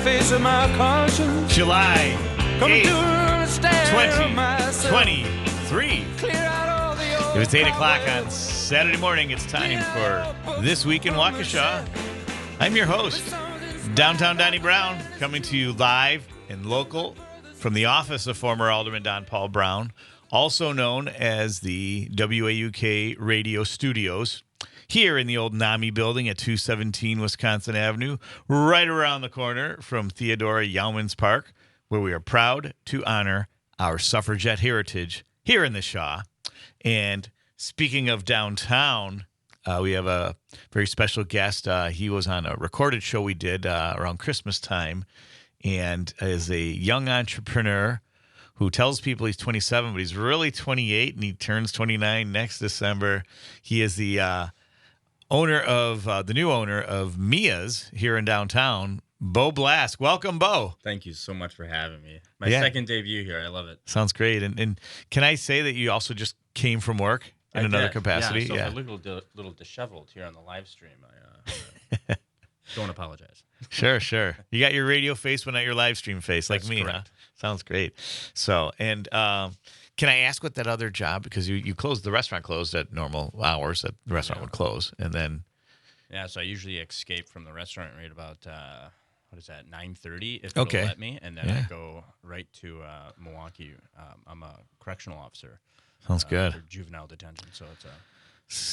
face of my conscience. July Come 8th, to a stand of myself. 2023. Clear out all the old If it's 8 o'clock on cobwebs. Saturday morning, it's time for This Week in Waukesha. I'm your host, Downtown Donnie Browne, coming to you live and local from the office of former Alderman Don Paul Browne, also known as the WAUK Radio Studios, here in the old NAMI building at 217 Wisconsin Avenue, right around the corner from Theodora Youmans Park, where we are proud to honor our suffragette heritage here in the Shaw. And speaking of downtown, we have a very special guest. He was on a recorded show we did around Christmas time, and is a young entrepreneur who tells people he's 27, but he's really 28, and he turns 29 next December. He is the new owner of Mia's here in downtown, Beau Blask. Welcome, Beau. Thank you so much for having me. My second debut here. I love it. Sounds great. And can I say that you also just came from work in another capacity? Yeah, so a little disheveled here on the live stream. I don't apologize. Sure. You got your radio face, but not your live stream face, like That's me, correct. huh? Sounds great. So, and can I ask what that other job, because you closed, the restaurant closed at normal hours, that the restaurant would close, and then... Yeah, so I usually escape from the restaurant right about, 9:30 if it'll let me, and then I go right to Milwaukee. I'm a correctional officer. Sounds good. For juvenile detention, so it's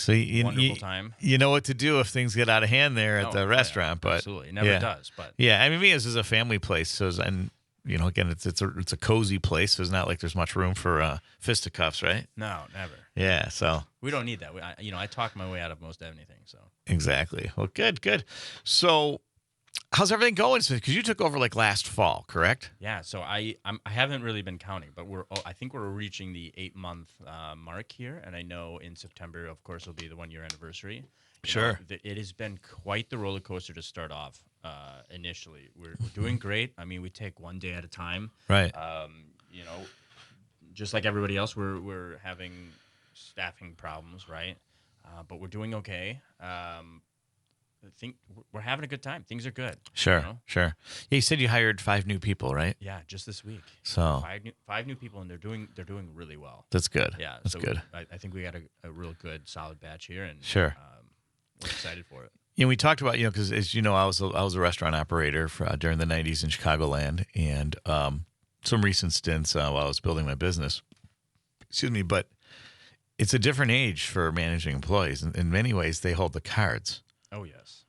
a wonderful time. You know what to do if things get out of hand there at the restaurant, but absolutely, it never does. But yeah, I mean, Mia's is a family place, so and again, it's a cozy place. So it's not like there's much room for fisticuffs, right? No, never. Yeah, so we don't need that. I talk my way out of most anything. So exactly. Well, good. So, how's everything going? Because you took over like last fall, correct? Yeah. So I haven't really been counting, but I think we're reaching the 8-month mark here, and I know in September, of course, will be the 1-year anniversary. Sure. It has been quite the roller coaster to start off. Initially, we're doing great. I mean, we take one day at a time. Right. Just like everybody else, we're having staffing problems, right? But we're doing okay. I think we're having a good time. Things are good. Sure. Yeah, you said you hired 5 new people, right? Yeah, just this week. So 5 new people, and they're doing really well. That's good. Yeah, that's good. I think we got a real good, solid batch here, and sure, we're excited for it. We talked about because as you know, I was a restaurant operator during the '90s in Chicagoland, and some recent stints while I was building my business. Excuse me, but it's a different age for managing employees. In many ways, they hold the cards. Oh yes,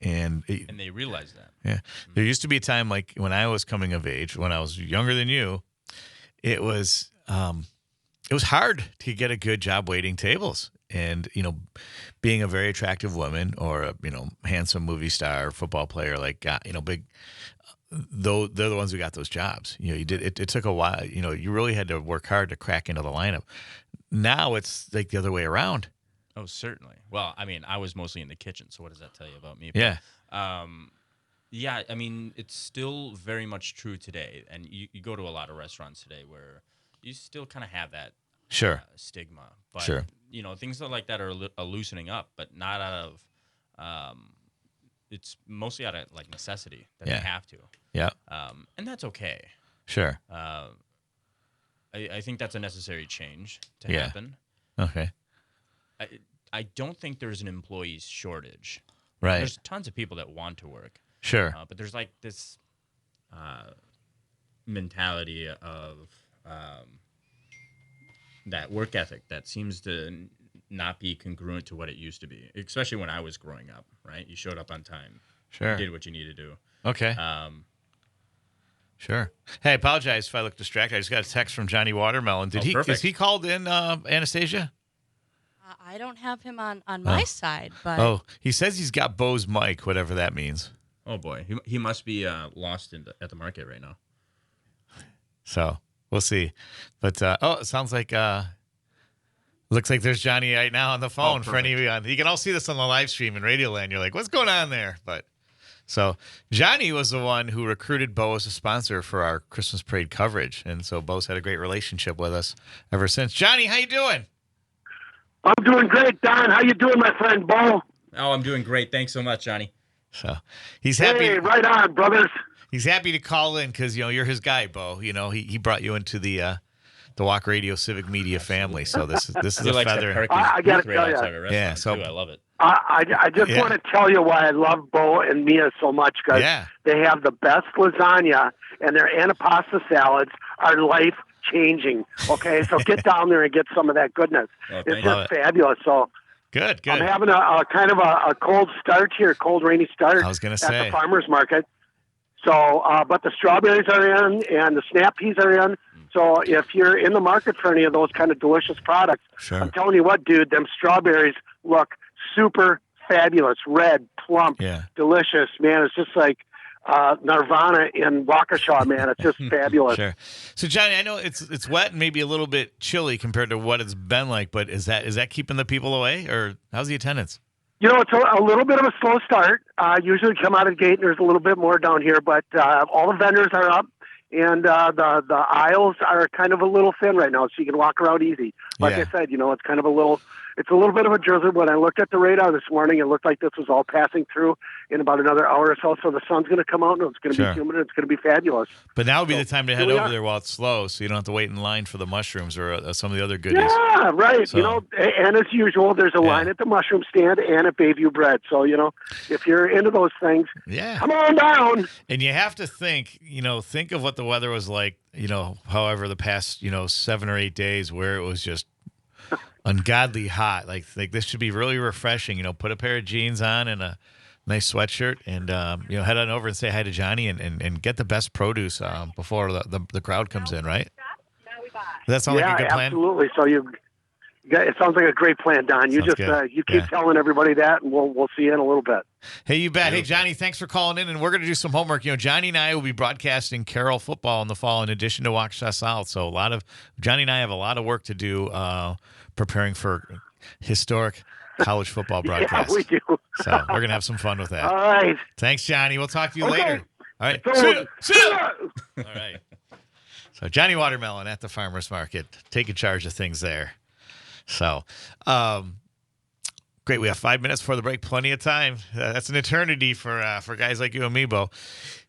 and they realize that. Yeah, there used to be a time like when I was coming of age, when I was younger than you, it was hard to get a good job waiting tables. And, being a very attractive woman or a, handsome movie star, football player, like, big, though they're the ones who got those jobs. It took a while, you really had to work hard to crack into the lineup. Now it's like the other way around. Oh, certainly. Well, I mean, I was mostly in the kitchen. So what does that tell you about me? Yeah. Yeah, I mean, it's still very much true today. And you go to a lot of restaurants today where you still kind of have that stigma. But, sure. Things like that are loosening up, but not out of it's mostly out of like necessity that they have to. Yeah. And that's okay. Sure. I think that's a necessary change to happen. Okay. I don't think there's an employees shortage. Right. There's tons of people that want to work. Sure. But there's like this mentality of that work ethic that seems to not be congruent to what it used to be, especially when I was growing up, right? You showed up on time. Sure. You did what you needed to do. Okay. Sure. Hey, I apologize if I look distracted. I just got a text from Johnny Watermelon. Is he called in, Anastasia? I don't have him on my side, but... Oh, he says he's got Beau's mic, whatever that means. Oh, boy. He must be lost at the market right now. So... we'll see. But, it sounds like, looks like there's Johnny right now on the phone for any of you. You can all see this on the live stream in Radioland. You're like, what's going on there? But, so Johnny was the one who recruited Beau as a sponsor for our Christmas parade coverage. And so Beau's had a great relationship with us ever since. Johnny, how you doing? I'm doing great, Don. How you doing, my friend Beau? Oh, I'm doing great. Thanks so much, Johnny. So he's happy. Hey, right on, brothers. He's happy to call in because you're his guy, Beau. He brought you into the Walk Radio Civic Media family. So this is He a likes feather. to park I his gotta booth right tell ya. outside a restaurant, Yeah, so- too. I love it. I just Yeah. want to tell you why I love Beau and Mia so much, because they have the best lasagna, and their antipasta salads are life-changing. Okay, so get down there and get some of that goodness. Oh, It's thank just fabulous. So Good. I'm having a kind of a cold start here, cold, rainy start I was gonna at say. the farmer's market. So, but the strawberries are in, and the snap peas are in. So if you're in the market for any of those kind of delicious products, Sure. I'm telling you what, dude, them strawberries look super fabulous, red, plump, delicious, man. It's just like Nirvana in Waukesha, man. It's just fabulous. Sure. So, Johnny, I know it's wet and maybe a little bit chilly compared to what it's been like, but is that keeping the people away, or how's the attendance? It's a little bit of a slow start. Usually come out of the gate and there's a little bit more down here, but all the vendors are up, and the aisles are kind of a little thin right now, so you can walk around easy. Like I said, it's kind of a little bit of a drizzle. When I looked at the radar this morning, it looked like this was all passing through in about another hour or so the sun's going to come out, and it's going to be humid, and it's going to be fabulous. But now would be the time to head over there while it's slow, so you don't have to wait in line for the mushrooms or some of the other goodies. Yeah, right. So, and as usual, there's a line at the mushroom stand and at Bayview Bread. So, if you're into those things, come on down. And you have to think of what the weather was like, however, the past, 7 or 8 days where it was just ungodly hot. Like this should be really refreshing. Put a pair of jeans on and a nice sweatshirt, and head on over and say hi to Johnny and get the best produce before the crowd comes in. Right? Does that sound like a good plan? Absolutely. So it sounds like a great plan, Don. You keep telling everybody that, and we'll see you in a little bit. Hey, you bet. Hey, Johnny, thanks for calling in, and we're going to do some homework. Johnny and I will be broadcasting Carroll football in the fall in addition to Waukesha South. So Johnny and I have a lot of work to do preparing for historic college football broadcast. Yeah, we do. So we're going to have some fun with that. All right. Thanks, Johnny. We'll talk to you later. All right. See ya. All right. So Johnny Watermelon at the farmer's market, taking charge of things there. So, great. We have 5 minutes before the break. Plenty of time. That's an eternity for guys like you and me, Beau.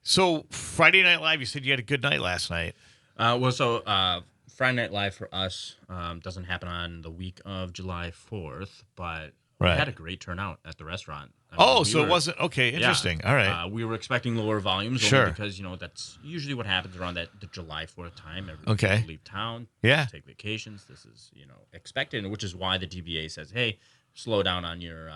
So Friday Night Live, you said you had a good night last night. Friday Night Live for us doesn't happen on the week of July 4th, but we had a great turnout at the restaurant. It wasn't okay. Interesting. Yeah, all right. We were expecting lower volumes, only because that's usually what happens around the July 4th time. Everybody leave town, take vacations. This is expected, which is why the DBA says, "Hey, slow down on your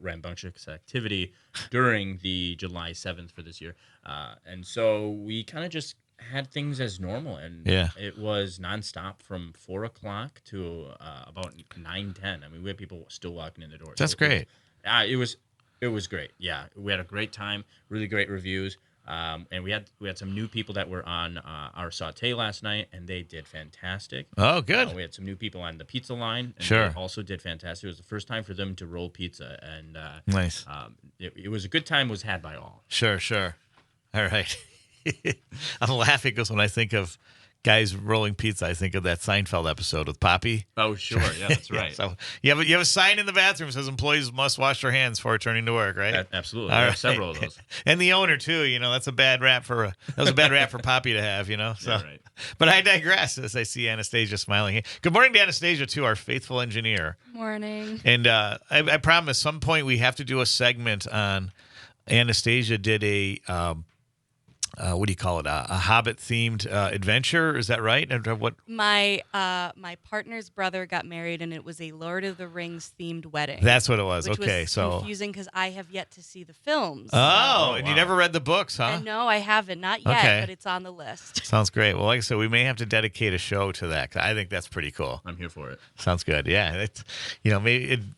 rambunctious activity during the July 7th for this year." And so we kind of just had things as normal, and it was nonstop from 4 o'clock to about 9:10. I mean, we had people still walking in the doors. That's great. It was great. Yeah, we had a great time. Really great reviews. And we had some new people that were on our saute last night, and they did fantastic. Oh, good. We had some new people on the pizza line, and they also did fantastic. It was the first time for them to roll pizza, and nice. It was a good time. Was had by all. Sure. All right. I'm laughing because when I think of guys rolling pizza, I think of that Seinfeld episode with Poppy. Oh, sure. Yeah, that's right. So you have a sign in the bathroom that says employees must wash their hands before returning to work, right? Absolutely. There are several of those. And the owner too. That's a bad rap for Poppy to have. So, yeah, right. But I digress as I see Anastasia smiling. Good morning to Anastasia too, our faithful engineer. Morning. And I promise, some point we have to do a segment on. Anastasia did a. What do you call it? A Hobbit-themed adventure? Is that right? And what? My partner's brother got married, and it was a Lord of the Rings themed wedding. That's what it was. Which okay, was so confusing because I have yet to see the films. And you never read the books, huh? No, I haven't, not yet, but it's on the list. Sounds great. Well, like I said, we may have to dedicate a show to that. 'Cause I think that's pretty cool. I'm here for it. Sounds good. Yeah, it's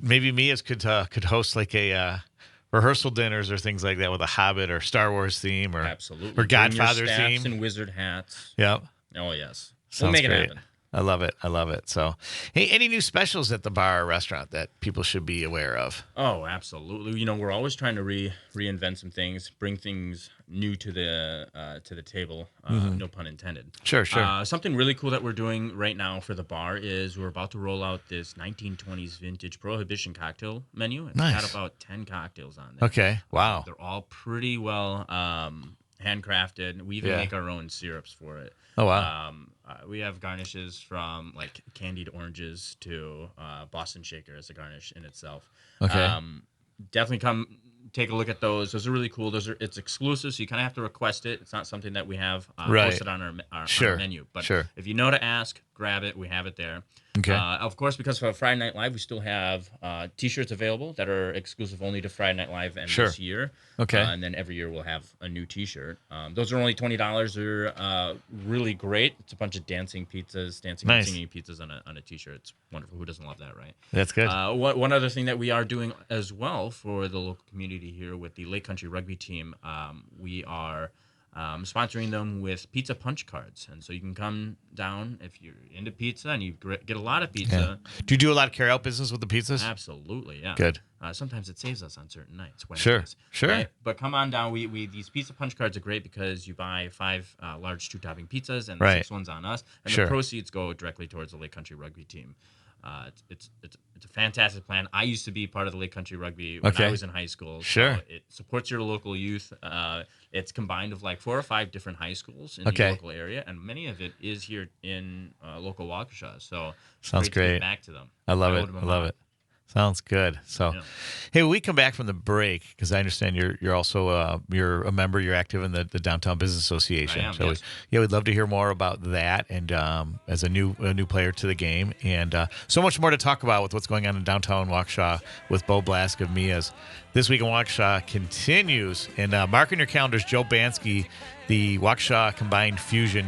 maybe Mia's could host like a. Rehearsal dinners or things like that with a Hobbit or Star Wars theme or absolutely or Godfather Bring your theme staffs and wizard hats. Yep. Oh yes. Sounds we'll make great. it happen. I love it. So, hey, any new specials at the bar or restaurant that people should be aware of? Oh, absolutely. We're always trying to reinvent some things, bring things new to the table. No pun intended. Sure. Something really cool that we're doing right now for the bar is we're about to roll out this 1920s vintage Prohibition cocktail menu. It's got about 10 cocktails on there. Okay. Wow. They're all pretty well handcrafted. We even make our own syrups for it. Oh, wow. We have garnishes from like candied oranges to Boston Shaker as a garnish in itself. Okay. Definitely come take a look at those. Those are really cool. It's exclusive, so you kind of have to request it. It's not something that we have posted on our menu. But if you know to ask, grab it. We have it there. Okay. Of course, because for Friday Night Live, we still have T-shirts available that are exclusive only to Friday Night Live and this year. Okay. And then every year we'll have a new T-shirt. Those are only $20. They're really great. It's a bunch of dancing pizzas, and singing pizzas on a T-shirt. It's wonderful. Who doesn't love that, right? That's good. One other thing that we are doing as well for the local community here with the Lake Country Rugby team, we are sponsoring them with pizza punch cards. And so you can come down if you're into pizza and you get a lot of pizza. Yeah. Do you do a lot of carry-out business with the pizzas? Absolutely, yeah. Good. Sometimes it saves us on certain nights. Wednesdays, sure. Right? But come on down. We these pizza punch cards are great because you buy 5 large 2-topping pizzas and 6 ones on us. And the proceeds go directly towards the Lake Country Rugby team. It's a fantastic plan. I used to be part of the Lake Country Rugby when I was in high school. Sure. So it supports your local youth. It's combined of like 4 or 5 different high schools in the local area, and many of it is here in local Waukesha. So sounds great. To get back to them. I love it. Sounds good. So, hey, when we come back from the break, because I understand you're also you're a member, you're active in the Downtown Business Association. I am, yes. We'd love to hear more about that, and as a new player to the game, and so much more to talk about with what's going on in downtown Waukesha with Beau Blask of me as This Week in Waukesha continues. And mark in your calendars, Joe Bansky, the Waukesha Combined Fusion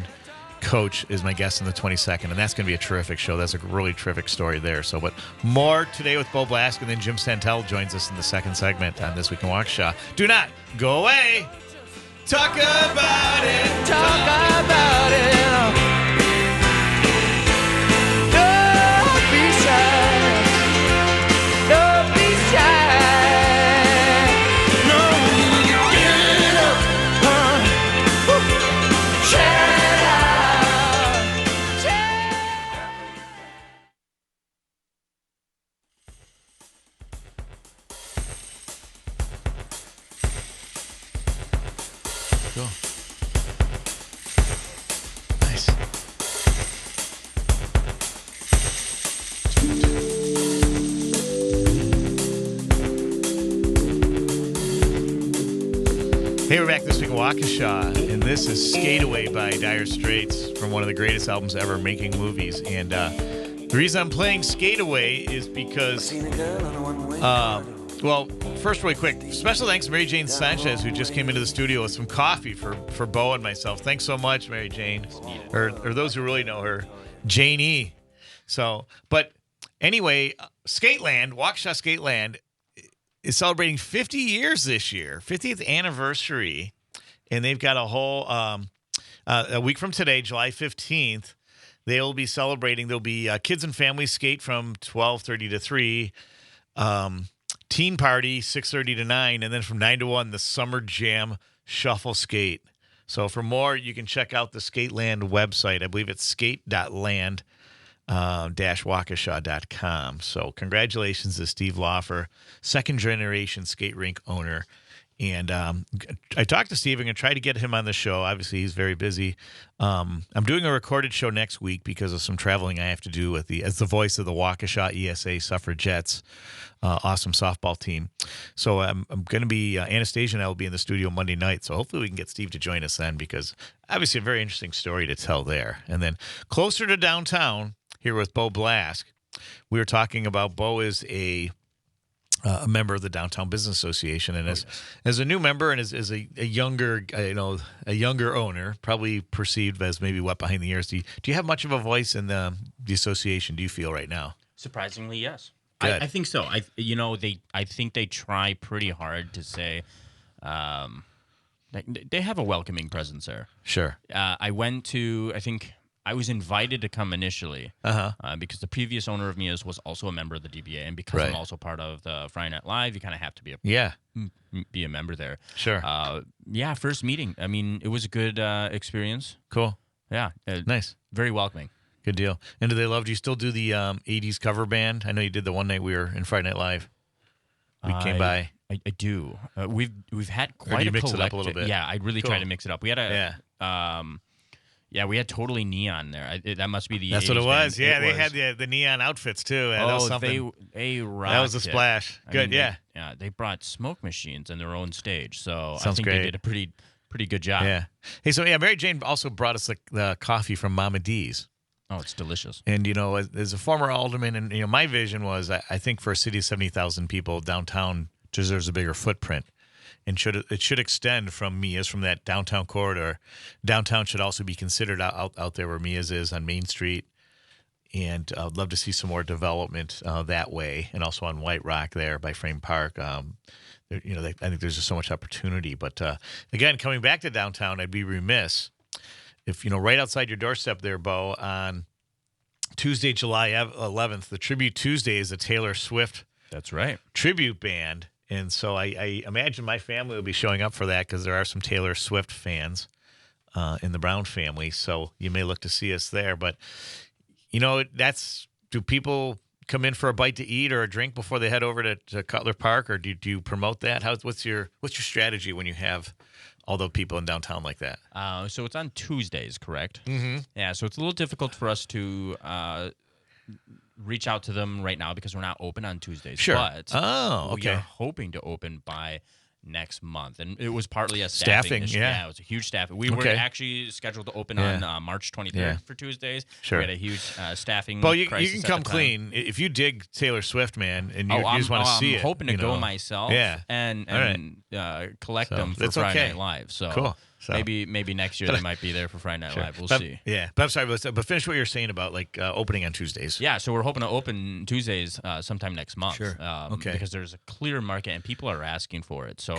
coach, is my guest on the 22nd, and that's going to be a terrific show. That's a really terrific story there. So, but more today with Beau Blask, and then Jim Santelle joins us in the second segment on This Week in Waukesha. Do not go away. Talk about it. Talk about it. Don't be shy. Don't be shy. No, you get up. Share it out. Cool. Nice. Hey, we're back this week in Waukesha, and this is Skate Away by Dire Straits from one of the greatest albums ever, Making Movies. And the reason I'm playing Skate Away is because, well, first, really quick, special thanks to Mary Jane Sanchez, who just came into the studio with some coffee for Beau and myself. Thanks so much, Mary Jane, or those who really know her, Janie. So, but anyway, Skateland, Waukesha Skateland, is celebrating 50 years this year, 50th anniversary, and they've got a whole a week from today, July 15th. They'll be celebrating. There'll be kids and families skate from 12:30 to 3. Teen Party, 6:30 to 9, and then from 9 to 1, the Summer Jam Shuffle Skate. So for more, you can check out the Skateland website. I believe it's skate.land Waukesha.com. So congratulations to Steve Laufer, second-generation skate rink owner. And I talked to Steve. I'm going to try to get him on the show. Obviously, he's very busy. I'm doing a recorded show next week because of some traveling I have to do as the voice of the Waukesha ESA Suffragettes, awesome softball team. So I'm going to be, Anastasia and I will be in the studio Monday night. So hopefully we can get Steve to join us then, because obviously a very interesting story to tell there. And then closer to downtown, here with Beau Blask, we were talking about Beau is a member of the Downtown Business Association, and as a new member and as a younger owner, probably perceived as maybe wet behind the ears. Do you have much of a voice in the association? Do you feel right now? Surprisingly, yes. Good. I think so. I think they try pretty hard to say, they have a welcoming presence there. Sure. I was invited to come initially because the previous owner of Mia's was also a member of the DBA, and because I'm also part of the Friday Night Live, you kind of have to be a member there. Sure. First meeting. I mean, it was a good experience. Cool. Yeah. Nice. Very welcoming. Good deal. And do they love? Do you still do the 80s cover band? I know you did the one night we were in Friday Night Live. We came by. I do. We've had quite you a mix it up a collection. little bit? Yeah, I really Cool. try to mix it up. We had we had Totally Neon there. That must be the. That's what it 80s was. band. Yeah, they had the neon outfits too. Yeah, that was something. they rocked. That was a splash. Good. Yeah, they brought smoke machines in their own stage, so I think great. they did a pretty good job. Yeah. Hey, so Mary Jane also brought us the coffee from Mama D's. Oh, it's delicious. And, as a former alderman, and, my vision was I think for a city of 70,000 people, downtown deserves a bigger footprint. And it should extend from Mia's, from that downtown corridor. Downtown should also be considered out there where Mia's is on Main Street. And I'd love to see some more development that way, and also on White Rock there by Frame Park. I think there's just so much opportunity. But, again, coming back to downtown, I'd be remiss if, right outside your doorstep there, Beau, on Tuesday, July 11th, the Tribute Tuesday is a Taylor Swift That's right. tribute band. And so I imagine my family will be showing up for that because there are some Taylor Swift fans in the Browne family. So you may look to see us there. But, do people come in for a bite to eat or a drink before they head over to Cutler Park, or do you promote that? What's your strategy when you have all the people in downtown like that? So it's on Tuesdays, correct? Mm-hmm. Yeah, so it's a little difficult for us to reach out to them right now because we're not open on Tuesdays. Sure. But we okay. are hoping to open by next month, and it was partly a staffing issue. Yeah. It was a huge staff. We were actually scheduled to open on March 23rd for Tuesdays. Sure. We had a huge staffing Well, you crisis can at come the time. clean if you dig Taylor Swift, man, and you just want to see it. I'm hoping to go myself and collect them for Friday Night Live. So cool. So. Maybe next year they might be there for Friday Night Live. We'll see. Yeah, but I'm sorry, but finish what you're saying about opening on Tuesdays. Yeah, so we're hoping to open Tuesdays sometime next month. Sure. Because there's a clear market and people are asking for it. So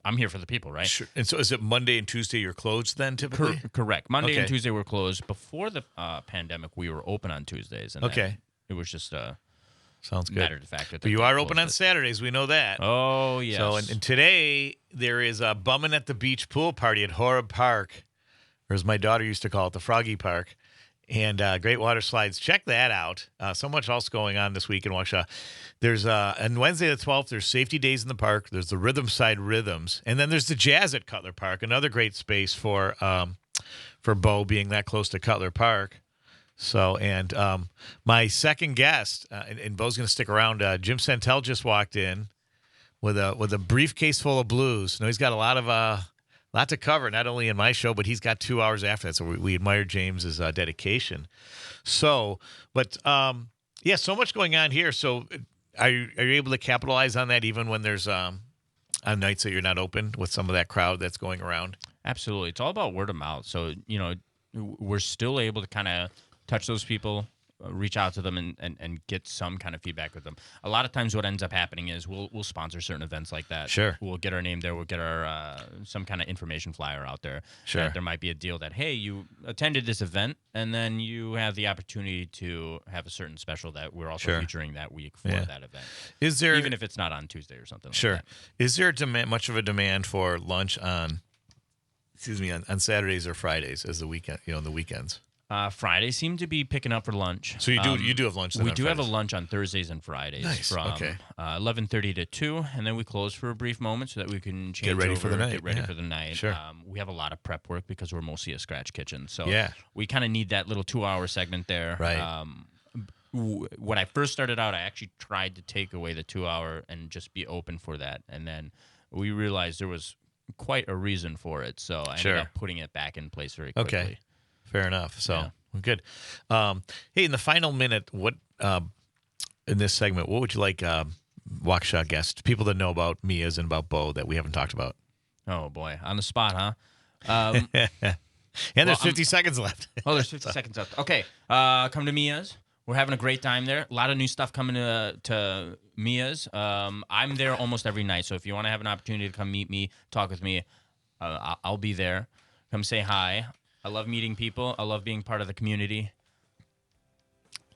I'm here for the people, right? Sure. And so is it Monday and Tuesday you're closed then typically? Correct. Monday and Tuesday we're closed. Before the pandemic, we were open on Tuesdays. And it was just sounds good. matter of fact. But you are open on Saturdays. We know that. Oh, yes. So, and today there is a Bummin' at the Beach pool party at Horeb Park, or as my daughter used to call it, the Froggy Park, and Great Water Slides. Check that out. So much else going on this week in Waukesha. There's on Wednesday the 12th, there's Safety Days in the park. There's the Rhythm Side Rhythms. And then there's the Jazz at Cutler Park, another great space for Beau being that close to Cutler Park. So, and my second guest, and Beau's going to stick around, Jim Santelle just walked in with a briefcase full of blues. He's got a lot to cover, not only in my show, but he's got 2 hours after that. So we admire James's dedication. So, but so much going on here. So, are you able to capitalize on that even when there's on nights that you're not open with some of that crowd that's going around? Absolutely, it's all about word of mouth. So we're still able to kind of touch those people, reach out to them, and get some kind of feedback with them. A lot of times what ends up happening is we'll sponsor certain events like that. Sure. We'll get our name there. We'll get our some kind of information flyer out there. Sure. There might be a deal that, hey, you attended this event, and then you have the opportunity to have a certain special that we're also featuring that week for that event. Is there, even if it's not on Tuesday or something like that. Is there much of a demand for lunch on Saturdays or Fridays as the weekend, the weekends? Fridays seem to be picking up for lunch. So you do have lunch then We on do have a Fridays? lunch on Thursdays and Fridays from Okay. 11:30 to 2, and then we close for a brief moment so that we can change Get ready over, for the night. Get ready for the night. Sure. We have a lot of prep work because we're mostly a scratch kitchen. So we kind of need that little 2-hour segment there. Right. When I first started out, I actually tried to take away the 2-hour and just be open for that. And then we realized there was quite a reason for it. So I ended up putting it back in place very quickly. Okay. Fair enough. So good. Hey, in the final minute, what in this segment, what would you like Waukesha guests, people that know about Mia's and about Beau that we haven't talked about? Oh, boy. On the spot, huh? And there's 50 seconds left. Oh, there's 50 seconds left. Okay. Come to Mia's. We're having a great time there. A lot of new stuff coming to Mia's. I'm there almost every night, so if you want to have an opportunity to come meet me, talk with me, I'll be there. Come say hi. I love meeting people. I love being part of the community.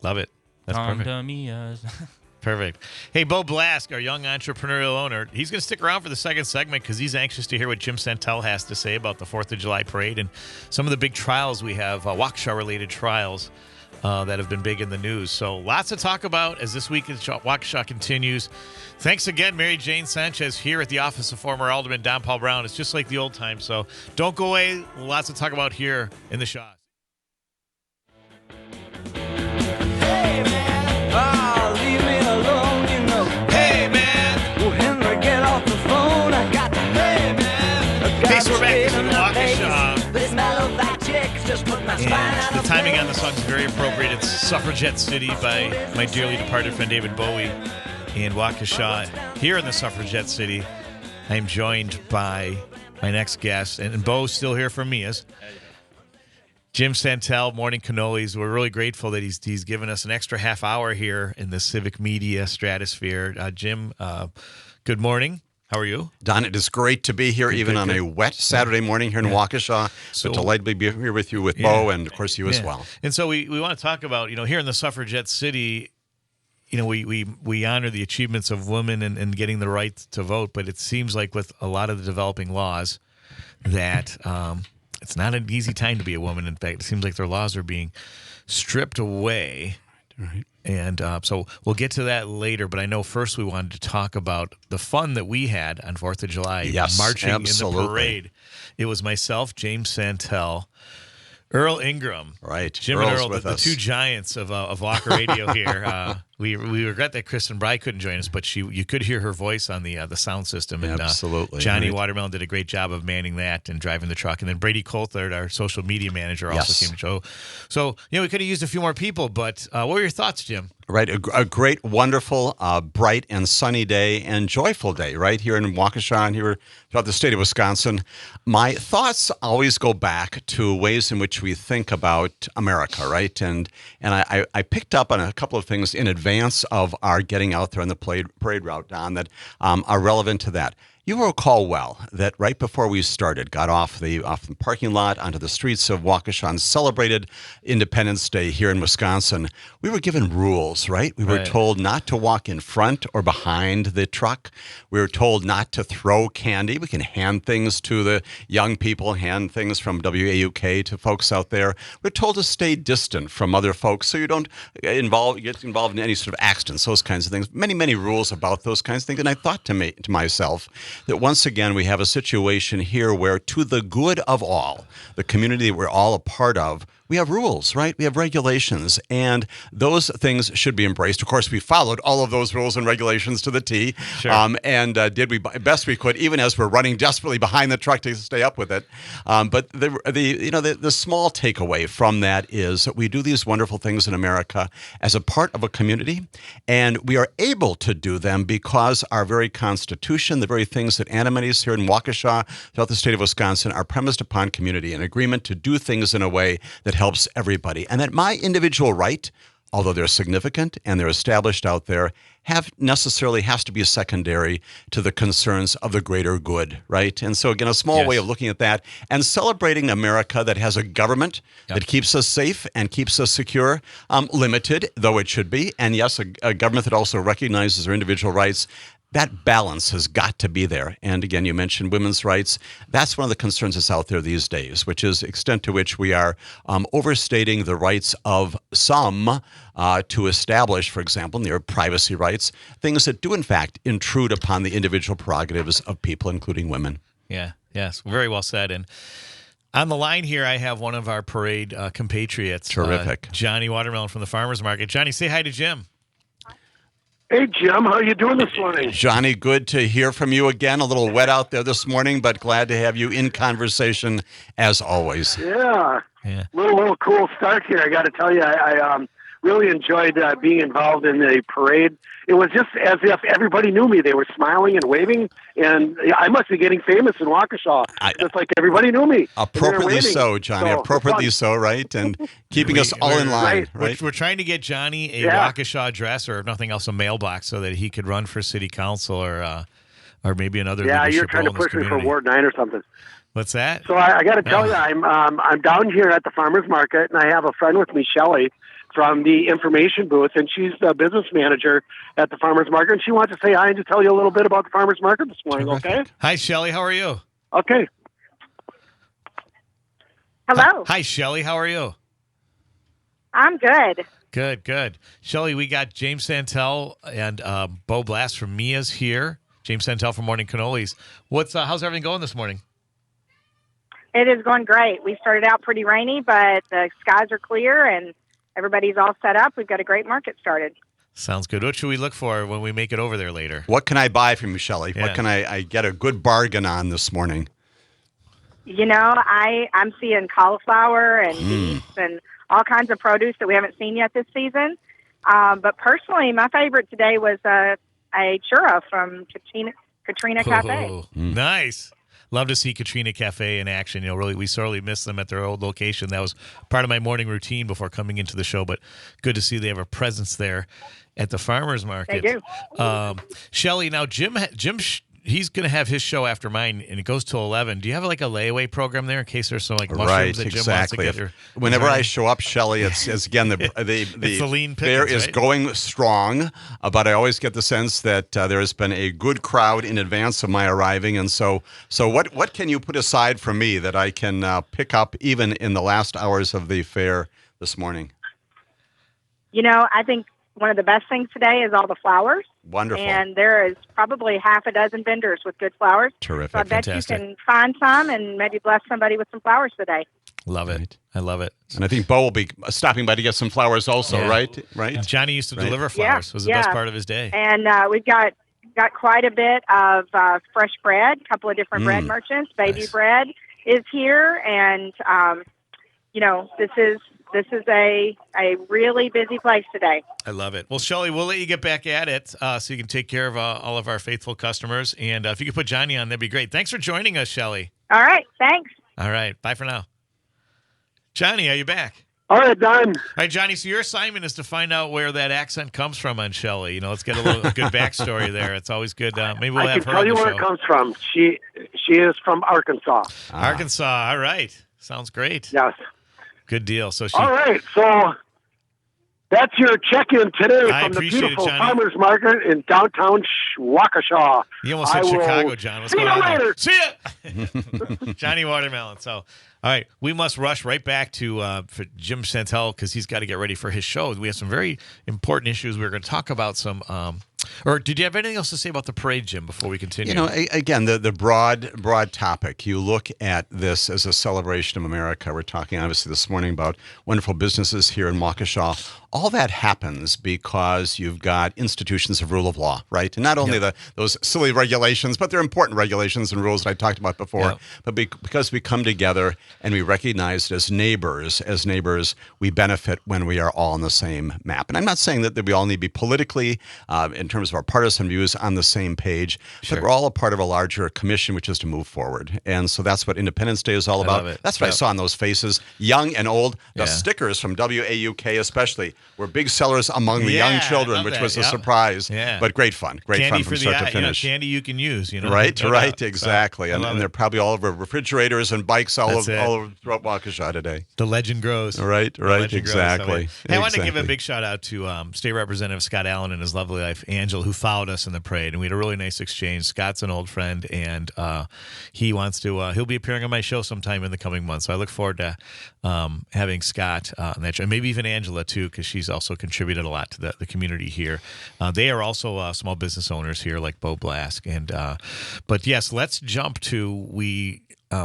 Love it. That's Come perfect. to Mia's. Perfect. Hey, Beau Blask, our young entrepreneurial owner, he's going to stick around for the second segment because he's anxious to hear what Jim Santelle has to say about the 4th of July parade and some of the big trials we have, Waukesha-related trials that have been big in the news. So lots to talk about as this week in Waukesha continues. Thanks again, Mary Jane Sanchez, here at the office of former Alderman Don Paul Browne. It's just like the old times, so don't go away. Lots to talk about here in the Shaws. Hey, man, oh, leave me alone, you know. Hey, man, oh, Henry, get off the phone. I got to pay, man. Okay, so we're back in Waukesha. And the timing on the song is very appropriate. It's Suffragette City by my dearly departed friend David Bowie in Waukesha. Here in the Suffragette City, I'm joined by my next guest, and Beau's still here from me, is Jim Santelle, Morning Cannolis. We're really grateful that he's given us an extra half hour here in the civic media stratosphere. Jim, good morning. How are you? Don, it is great to be here, even on a wet Saturday morning here in Waukesha. So delighted to be here with you with Beau, and of course you as well. And so we want to talk about, here in the Suffragette City, we honor the achievements of women and getting the right to vote, but it seems like with a lot of the developing laws that it's not an easy time to be a woman. In fact, it seems like their laws are being stripped away. Right. And so we'll get to that later, but I know first we wanted to talk about the fun that we had on 4th of July, marching absolutely. in the parade. It was myself, James Santelle, Earl Ingram, right? Jim Earl's and Earl, with the two giants of Walker Radio here. We regret that Kristen Bry couldn't join us, but you could hear her voice on the sound system. And, absolutely. Johnny Watermelon did a great job of manning that and driving the truck. And then Brady Coulthard, our social media manager, also came to show. So, we could have used a few more people, but what were your thoughts, Jim? Right, a great, wonderful, bright and sunny day and joyful day right here in Waukesha and here throughout the state of Wisconsin. My thoughts always go back to ways in which we think about America, right? And I picked up on a couple of things in advance of our getting out there on the parade route, Don, that are relevant to that. You will recall well that right before we started, got off the parking lot onto the streets of Waukesha and celebrated Independence Day here in Wisconsin, we were given rules, right? We were told not to walk in front or behind the truck. We were told not to throw candy. We can hand things to the young people, hand things from WAUK to folks out there. We're told to stay distant from other folks so you don't get involved in any sort of accidents, those kinds of things. Many, many rules about those kinds of things. And I thought to myself, that once again we have a situation here where, to the good of all, the community that we're all a part of, we have rules, right? We have regulations, and those things should be embraced. Of course, we followed all of those rules and regulations to the T, and did we best we could, even as we're running desperately behind the truck to stay up with it. But the small takeaway from that is that we do these wonderful things in America as a part of a community, and we are able to do them because our very Constitution, the very things that animate us here in Waukesha, throughout the state of Wisconsin, are premised upon community, an agreement to do things in a way that helps everybody. And that my individual right, although they're significant and they're established out there, necessarily has to be secondary to the concerns of the greater good, right? And so, again, a small way of looking at that and celebrating America that has a government that keeps us safe and keeps us secure, limited, though it should be, and yes, a government that also recognizes our individual rights. That balance has got to be there. And again, you mentioned women's rights. That's one of the concerns that's out there these days, which is the extent to which we are overstating the rights of some to establish, for example, their privacy rights, things that do, in fact, intrude upon the individual prerogatives of people, including women. Yes, very well said. And on the line here, I have one of our parade compatriots. Terrific. Johnny Watermelon from the Farmers Market. Johnny, say hi to Jim. Hey, Jim, how are you doing this morning? Johnny, good to hear from you again. A little wet out there this morning, but glad to have you in conversation as always. Yeah. Little cool start here. I got to tell you, I really enjoyed being involved in the parade. It was just as if everybody knew me. They were smiling and waving, and I must be getting famous in Waukesha. Just like everybody knew me. Appropriately so, Johnny. Appropriately so, right? And keeping us all in line, right? We're trying to get Johnny a Waukesha address, or if nothing else, a mailbox, so that he could run for city council or maybe another. Yeah, you're trying to push me for Ward 9 or something. What's that? So I got to tell you, I'm down here at the farmers market, and I have a friend with me, Shelley, from the information booth, and she's the business manager at the farmers market, and she wants to say hi and to tell you a little bit about the farmers market this morning. Okay? Hi, Shelley. How are you? Okay. Hello. Hi, Shelley. How are you? I'm good. Good. Shelley, we got James Santelle and Beau Blask from Mia's here. James Santelle from Morning Cannolis. How's everything going this morning? It is going great. We started out pretty rainy, but the skies are clear and everybody's all set up. We've got a great market started. Sounds good. What should we look for when we make it over there later? What can I buy from you, Shelley? Yeah. What can I get a good bargain on this morning? You know, I'm seeing cauliflower and beets and all kinds of produce that we haven't seen yet this season. But personally, my favorite today was a churro from Katrina Cafe. Oh, nice. Love to see Katrina Cafe in action. Really, we sorely miss them at their old location. That was part of my morning routine before coming into the show, but good to see they have a presence there at the farmers market. They do. Shelley, now Jim, he's going to have his show after mine, and it goes till 11. Do you have a layaway program there in case there's some mushrooms that Jim wants to get? Whenever I show up, Shelley, it's again the lean fair pickings, is right? going strong, but I always get the sense that there has been a good crowd in advance of my arriving, and so what can you put aside for me that I can pick up even in the last hours of the fair this morning? You know, I think one of the best things today is all the flowers. Wonderful. And there is probably half a dozen vendors with good flowers. Terrific. So I bet Fantastic. you can find some and maybe bless somebody with some flowers today. Love it. Right. I love it. And I think Beau will be stopping by to get some flowers also, Yeah. right? And Johnny used to deliver flowers. It was the best part of his day. And we've got quite a bit of fresh bread, a couple of different bread merchants. Baby Nice. Bread is here. And, this is a really busy place today. I love it. Well, Shelley, we'll let you get back at it so you can take care of all of our faithful customers. And if you could put Johnny on, that'd be great. Thanks for joining us, Shelley. All right. Thanks. All right. Bye for now. Johnny, are you back? All right, Don. All right, Johnny, so your assignment is to find out where that accent comes from on Shelley. Let's get a good backstory there. It's always good. Maybe we'll I have can her tell you on the where show. it comes from. She is from Arkansas. Arkansas. All right. Sounds great. Yes. Good deal. So she. All right, so that's your check-in today I from the appreciate it, beautiful Johnny. farmers market in downtown Waukesha. You almost said I will Chicago, John. What's see going you on there? later. See ya! Johnny Watermelon. So, all right, we must rush right back to for Jim Santelle because he's got to get ready for his show. We have some very important issues. We're going to talk about some. Or did you have anything else to say about the parade, Jim, before we continue? Again, the broad topic. You look at this as a celebration of America. We're talking, obviously, this morning about wonderful businesses here in Waukesha. All that happens because you've got institutions of rule of law, right? And not only those silly regulations, but they're important regulations and rules that I talked about before. But because we come together and we recognize it as neighbors, we benefit when we are all on the same map. And I'm not saying that we all need to be politically, in terms of our partisan views, on the same page, but we're all a part of a larger commission, which is to move forward. And so that's what Independence Day is all about. love it. That's what I saw in those faces, young and old. The Yeah. stickers from WAUK especially were big sellers among the young I children, love which that. was a Yep. surprise. Yeah. But great fun Candy from for start the to finish. candy you can use. Right, no right, doubt. exactly. So, I love and it. they're probably all over refrigerators and bikes all That's over it. throughout Waukesha today. The legend grows. Right, The right, legend grows. exactly. Hey, I want to give a Exactly. big shout out to State Representative Scott Allen and his lovely wife, Angela, who followed us in the parade. And we had a really nice exchange. Scott's an old friend, and he wants to, he'll be appearing on my show sometime in the coming months. So I look forward to having Scott on that show, and maybe even Angela, too, because she's also contributed a lot to the community here. They are also small business owners here, like Beau Blask. But yes, let's jump to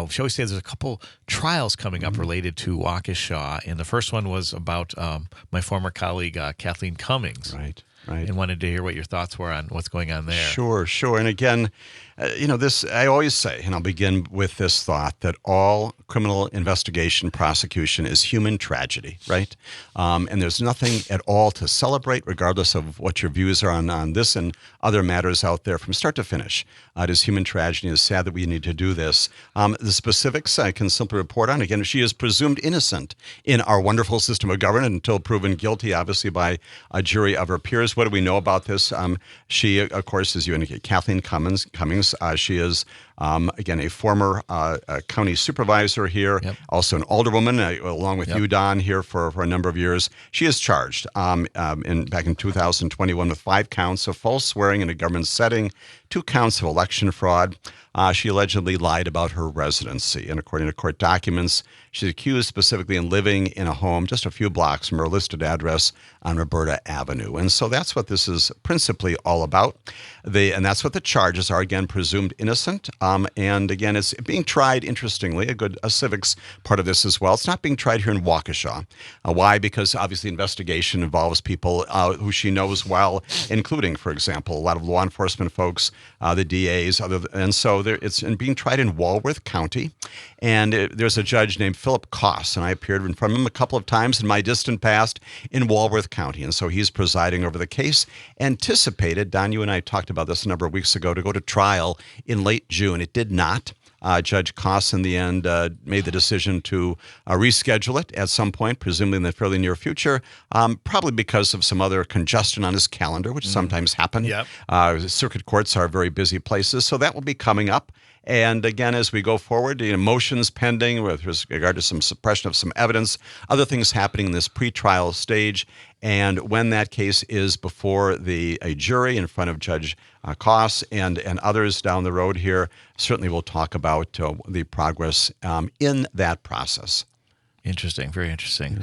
shall we say there's a couple trials coming up related to Waukesha, and the first one was about my former colleague Kathleen Cummings. Right. And wanted to hear what your thoughts were on what's going on there. Sure. And again, this, I always say, and I'll begin with this thought, that all criminal investigation, prosecution is human tragedy, right? And there's nothing at all to celebrate, regardless of what your views are on this and other matters out there from start to finish. It is human tragedy. It's sad that we need to do this. The specifics I can simply report on. Again, she is presumed innocent in our wonderful system of government until proven guilty, obviously, by a jury of her peers. What do we know about this? She, of course, as you indicate, Kathleen Cummings. She is Again, a former county supervisor here, also an alderwoman, along with you, Don, here for a number of years. She is charged back in 2021 with 5 counts of false swearing in a government setting, 2 counts of election fraud. She allegedly lied about her residency. And according to court documents, she's accused specifically in living in a home just a few blocks from her listed address on Roberta Avenue. And so that's what this is principally all about. And that's what the charges are, again, presumed innocent. And again, it's being tried, interestingly, a civics part of this as well. It's not being tried here in Waukesha. Why? Because obviously investigation involves people who she knows well, including, for example, a lot of law enforcement folks, the DAs, and so it's being tried in Walworth County. And there's a judge named Philip Koss, and I appeared in front of him a couple of times in my distant past in Walworth County. And so he's presiding over the case. Anticipated, Don, you and I talked about this a number of weeks ago, to go to trial in late June. It did not. Judge Koss, in the end, made the decision to reschedule it at some point, presumably in the fairly near future, probably because of some other congestion on his calendar, which sometimes happen. Circuit courts are very busy places, so that will be coming up. And again, as we go forward, motions pending with regard to some suppression of some evidence, other things happening in this pretrial stage. And when that case is before a jury in front of Judge Koss and others down the road here, certainly we'll talk about the progress in that process. Interesting. Very interesting.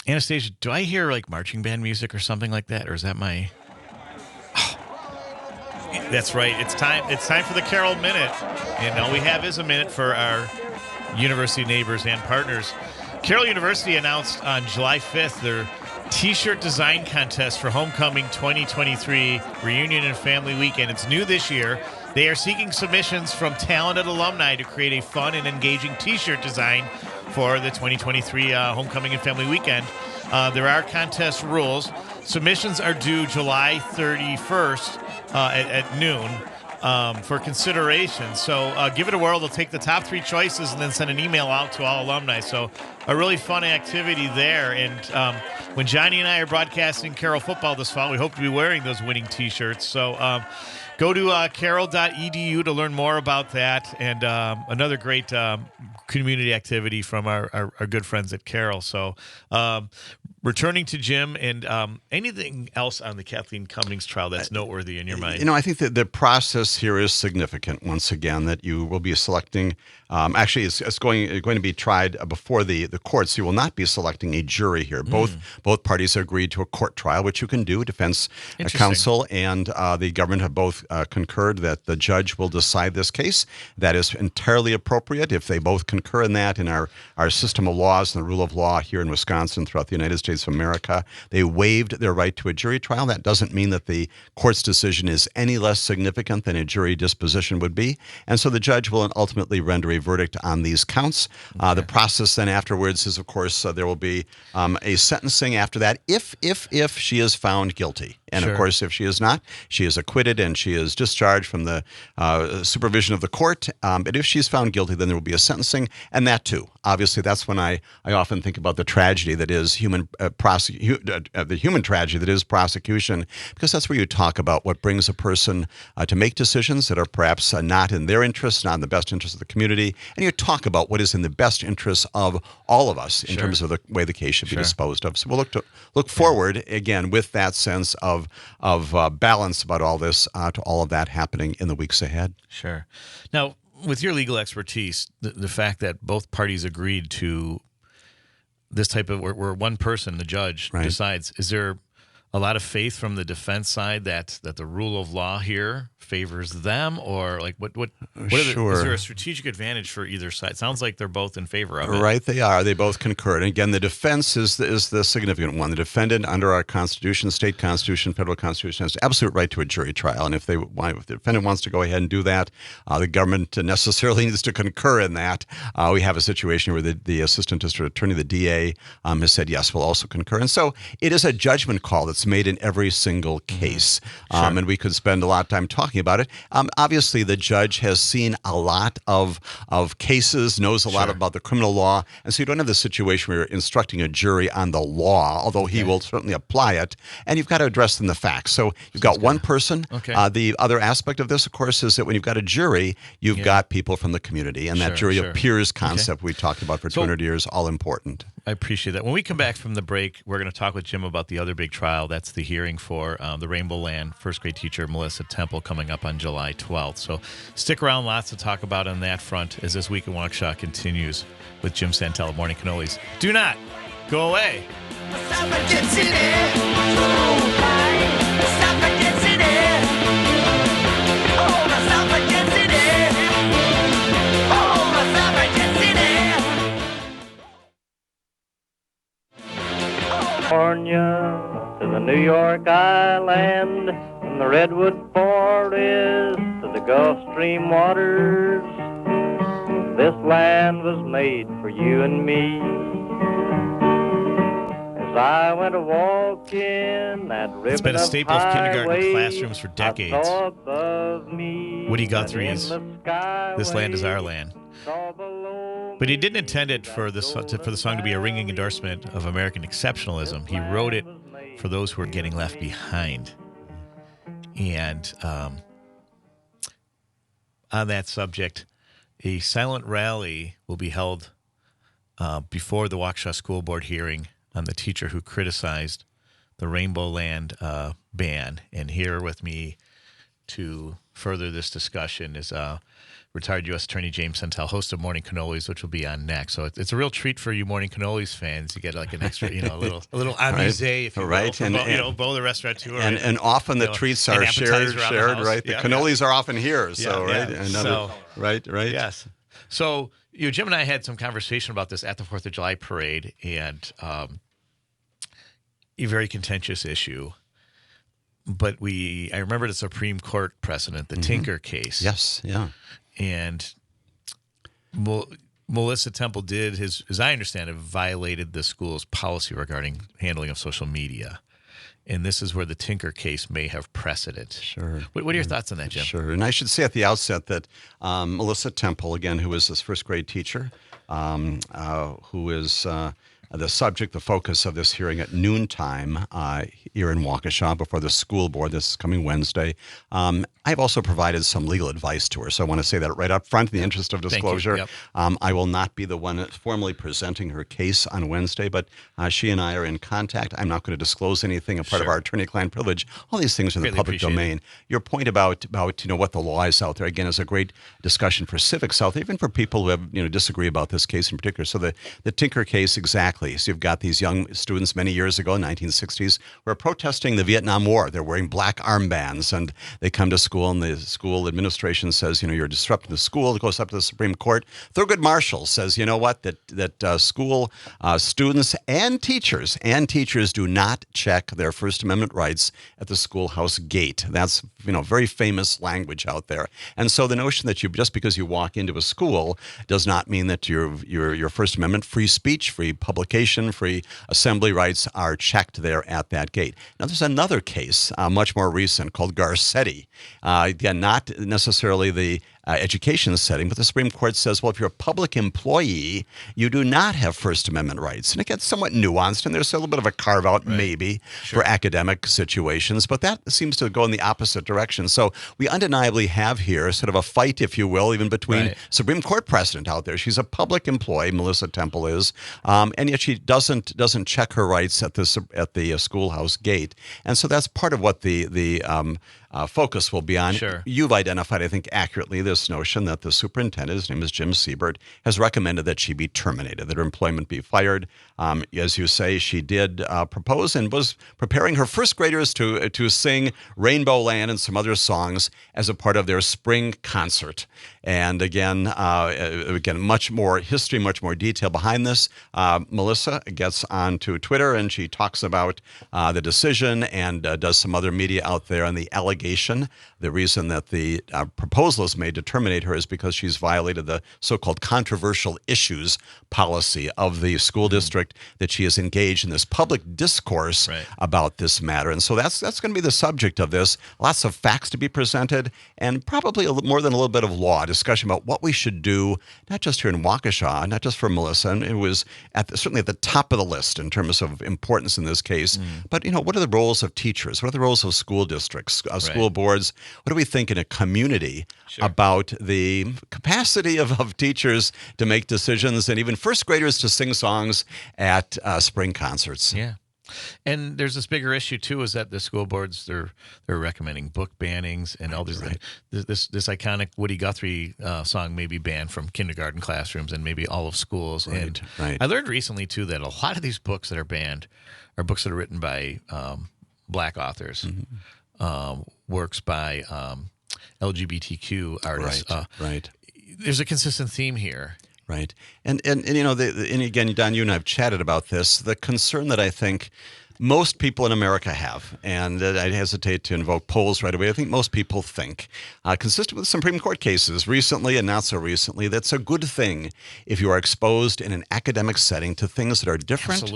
Anastasia, do I hear like marching band music or something like that? Or is that my... That's right. It's time for the Carol Minute. And all we have is a minute for our university neighbors and partners. Carroll University announced on July 5th their T-shirt design contest for Homecoming 2023 Reunion and Family Weekend. It's new this year. They are seeking submissions from talented alumni to create a fun and engaging T-shirt design for the 2023 Homecoming and Family Weekend. There are contest rules. Submissions are due July 31st at noon for consideration. So give it a whirl. They'll take the top 3 choices and then send an email out to all alumni. So a really fun activity there. And when Johnny and I are broadcasting Carroll football this fall, we hope to be wearing those winning T-shirts. So go to carroll.edu to learn more about that. And another great community activity from our good friends at Carroll. So returning to Jim, and anything else on the Kathleen Cummings trial that's noteworthy in your mind? I think that the process here is significant, once again, that you will be selecting. Actually, it's going to be tried before the courts. You will not be selecting a jury here. Both parties agreed to a court trial, which you can do. Defense counsel and the government have both concurred that the judge will decide this case. That is entirely appropriate if they both concur in that. In our system of laws and the rule of law here in Wisconsin, throughout the United States of America, they waived their right to a jury trial. That doesn't mean that the court's decision is any less significant than a jury disposition would be. And so the judge will ultimately render a verdict on these counts. The process then afterwards is, of course, there will be a sentencing after that if she is found guilty. And of course, if she is not, she is acquitted and she is discharged from the supervision of the court. But if she's found guilty, then there will be a sentencing. And that too, obviously, that's when I often think about the tragedy that is the human tragedy that is prosecution, because that's where you talk about what brings a person to make decisions that are perhaps not in their interest, not in the best interest of the community, and you talk about what is in the best interest of all of us in terms of the way the case should be disposed of. So we'll look forward again with that sense of balance about all this to all of that happening in the weeks ahead. Sure. Now, with your legal expertise, the fact that both parties agreed to this type of where one person, the judge, decides, is there a lot of faith from the defense side that the rule of law here favors them, or like what is there a strategic advantage for either side? It sounds like they're both in favor of it. Right, they are. They both concurred. And again, the defense is the significant one. The defendant, under our Constitution, state Constitution, federal Constitution, has absolute right to a jury trial. And if the defendant wants to go ahead and do that, the government necessarily needs to concur in that. We have a situation where the assistant district attorney, the DA, has said, yes, we'll also concur. And so it is a judgment call that's made in every single case. And we could spend a lot of time talking about it. Obviously, the judge has seen a lot of cases, knows a lot about the criminal law, and so you don't have the situation where you're instructing a jury on the law, although he will certainly apply it, and you've got to address them the facts. So you've got one person. The other aspect of this, of course, is that when you've got a jury, you've got people from the community, and that jury of peers concept we talked about for 200 years, all important. I appreciate that. When we come back from the break, we're going to talk with Jim about the other big trial. That's the hearing for the Rainbow Land first grade teacher Melissa Temple coming up on July 12th. So stick around, lots to talk about on that front as this Week in Waukesha continues with Jim Santelle of Morning Cannolis. Do not go away. California to the New York Island, from the Redwood Forest to the Gulf Stream waters. This land was made for you and me. As I went a walking that ribbon It's been a staple of kindergarten classrooms for decades. Woody Guthrie's "This Land Is Our Land." But he didn't intend it for the song to be a ringing endorsement of American exceptionalism. He wrote it for those who are getting left behind. And on that subject, a silent rally will be held before the Waukesha School Board hearing on the teacher who criticized the Rainbow Land ban. And here with me to further this discussion is retired U.S. Attorney James Santelle, host of Morning Cannolis, which will be on next. So it's a real treat for you Morning Cannolis fans. You get like an extra, a little amuse, if you will, from Beau the restaurateur. And often the treats are shared, right? The cannolis are often here, right? Yes. So Jim and I had some conversation about this at the 4th of July parade, and a very contentious issue. But I remember the Supreme Court precedent, the Tinker case. Yes, yeah. And Melissa Temple did, as I understand it, violated the school's policy regarding handling of social media. And this is where the Tinker case may have precedent. Sure. What are your thoughts on that, Jim? Sure. And I should say at the outset that Melissa Temple, again, who is this first grade teacher, who is the subject, the focus of this hearing at noontime here in Waukesha before the school board this coming Wednesday. I've also provided some legal advice to her, so I want to say that right up front in the interest of disclosure. Yep. I will not be the one formally presenting her case on Wednesday, but she and I are in contact. I'm not going to disclose anything, a part of our attorney-client privilege. All these things are in the public domain. Your point about what the law is out there, again, is a great discussion for civics out there, even for people who have disagree about this case in particular. So the Tinker case, exactly. So you've got these young students many years ago, 1960s, who are protesting the Vietnam War. They're wearing black armbands, and they come to school, and the school administration says, you're disrupting the school. It goes up to the Supreme Court. Thurgood Marshall says, that school students and teachers do not check their First Amendment rights at the schoolhouse gate. That's very famous language out there. And so the notion that just because you walk into a school does not mean that your First Amendment free speech, free publication, free assembly rights are checked there at that gate. Now, there's another case, much more recent, called Garcetti. Again, not necessarily the education setting, but the Supreme Court says, well, if you're a public employee, you do not have First Amendment rights. And it gets somewhat nuanced, and there's a little bit of a carve-out maybe for academic situations, but that seems to go in the opposite direction. So we undeniably have here sort of a fight, if you will, even between Supreme Court precedent out there. She's a public employee, Melissa Temple is, and yet she doesn't check her rights at the schoolhouse gate. And so that's part of what the focus will be on. Sure. You've identified, I think, accurately this notion that the superintendent, his name is Jim Siebert, has recommended that she be terminated, that her employment be fired. As you say, she did propose and was preparing her first graders to sing Rainbow Land and some other songs as a part of their spring concert. And again, much more history, much more detail behind this. Melissa gets onto Twitter and she talks about the decision and does some other media out there and the allegations education. The reason that the proposal is made to terminate her is because she's violated the so-called controversial issues policy of the school district, that she has engaged in this public discourse about this matter. And so that's going to be the subject of this. Lots of facts to be presented, and probably more than a little bit of law discussion about what we should do, not just here in Waukesha, not just for Melissa. And it was certainly at the top of the list in terms of importance in this case. But, what are the roles of teachers? What are the roles of school districts, school boards? What do we think in a community about the capacity of teachers to make decisions, and even first graders to sing songs at spring concerts? Yeah. And there's this bigger issue too, is that the school boards they're recommending book bannings and all these this iconic Woody Guthrie song may be banned from kindergarten classrooms and maybe all of schools. And I learned recently too that a lot of these books that are banned are books that are written by Black authors, works by LGBTQ artists. There's a consistent theme here. Right. And again, Don, you and I have chatted about this. The concern that I think most people in America have, and I hesitate to invoke polls right away, I think most people think, consistent with Supreme Court cases recently and not so recently, that's a good thing if you are exposed in an academic setting to things that are different,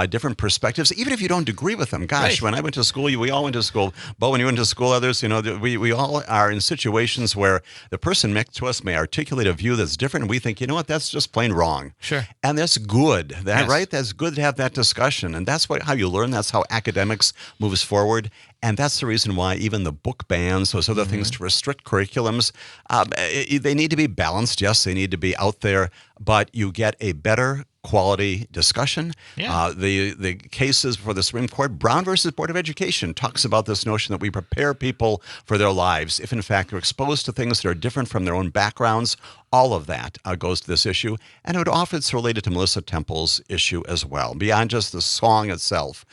different perspectives, even if you don't agree with them. Gosh, when I went to school, we all went to school. Bo, when you went to school, others, we all are in situations where the person next to us may articulate a view that's different, and we think, that's just plain wrong. Sure. And that's good, right? That's good to have that discussion, and that's how you learn. That's how academics moves forward. And that's the reason why even the book bans, those other things to restrict curriculums, they need to be balanced. Yes, they need to be out there, but you get a better quality discussion. The cases before the Supreme Court, Browne versus Board of Education, talks about this notion that we prepare people for their lives if in fact they're exposed to things that are different from their own backgrounds. All of that goes to this issue, and it's related to Melissa Temple's issue as well. Beyond just the song itself,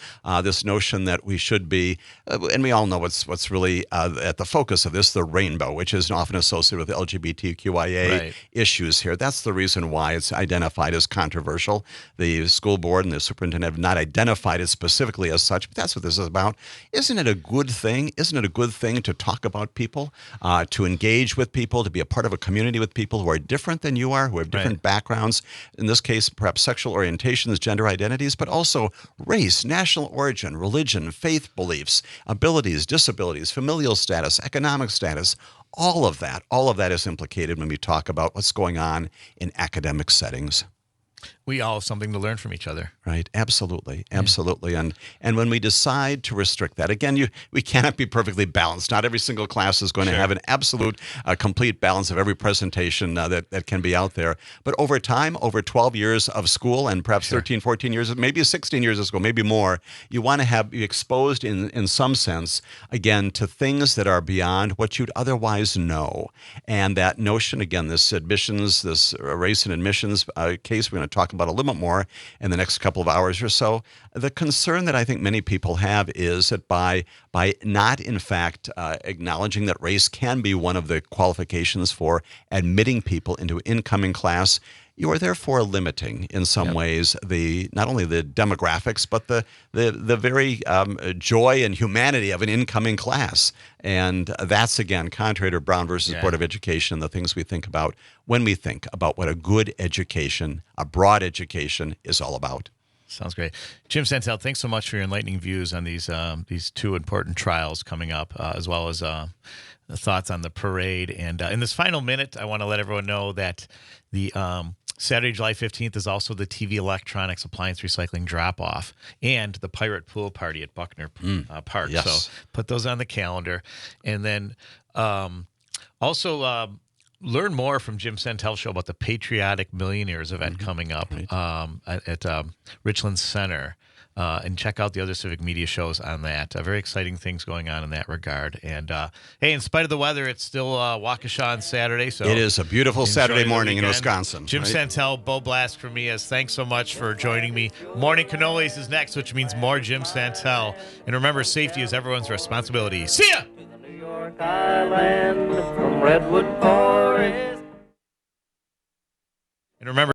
this notion that we should be, and we all know what's really at the focus of this, the rainbow, which is often associated with LGBTQIA issues here. That's the reason why it's identified as controversial. The school board and the superintendent have not identified it specifically as such, but that's what this is about. Isn't it a good thing? Isn't it a good thing to talk about people, to engage with people, to be a part of a community with people who are different than you are, who have different backgrounds, in this case, perhaps sexual orientations, gender identities, but also race, national origin, religion, faith beliefs, abilities, disabilities, familial status, economic status. All of that is implicated when we talk about what's going on in academic settings. We all have something to learn from each other. Right. Absolutely. Absolutely. And when we decide to restrict that, again, we cannot be perfectly balanced. Not every single class is going to have an absolute, complete balance of every presentation that can be out there. But over time, over 12 years of school and perhaps 13, 14 years, maybe 16 years of school, maybe more, you want to be exposed in some sense, again, to things that are beyond what you'd otherwise know. And that notion, again, this admissions, this race and admissions case we're going to talk about a little bit more in the next couple of hours or so. The concern that I think many people have is that by not, in fact, acknowledging that race can be one of the qualifications for admitting people into incoming class, you are therefore limiting in some ways not only the demographics, but the very joy and humanity of an incoming class. And that's, again, contrary to Browne versus Board of Education, the things we think about when we think about what a good education, a broad education, is all about. Sounds great. Jim Santelle, thanks so much for your enlightening views on these two important trials coming up, as well as thoughts on the parade. And in this final minute, I want to let everyone know that the Saturday, July 15th is also the TV Electronics Appliance Recycling Drop-Off and the Pirate Pool Party at Buckner Park. Yes. So put those on the calendar. And then also learn more from Jim Santelle's show about the Patriotic Millionaires event coming up at Richland Center. And check out the other civic media shows on that. Very exciting things going on in that regard. And hey, in spite of the weather, it's still Waukesha on Saturday. So it is a beautiful Saturday morning in Wisconsin. Jim Santelle, Beau Blask from Mias, thanks so much for joining me. Morning Cannolis is next, which means more Jim Santelle. And remember, safety is everyone's responsibility. See ya! New York Island from Redwood Forest. And remember,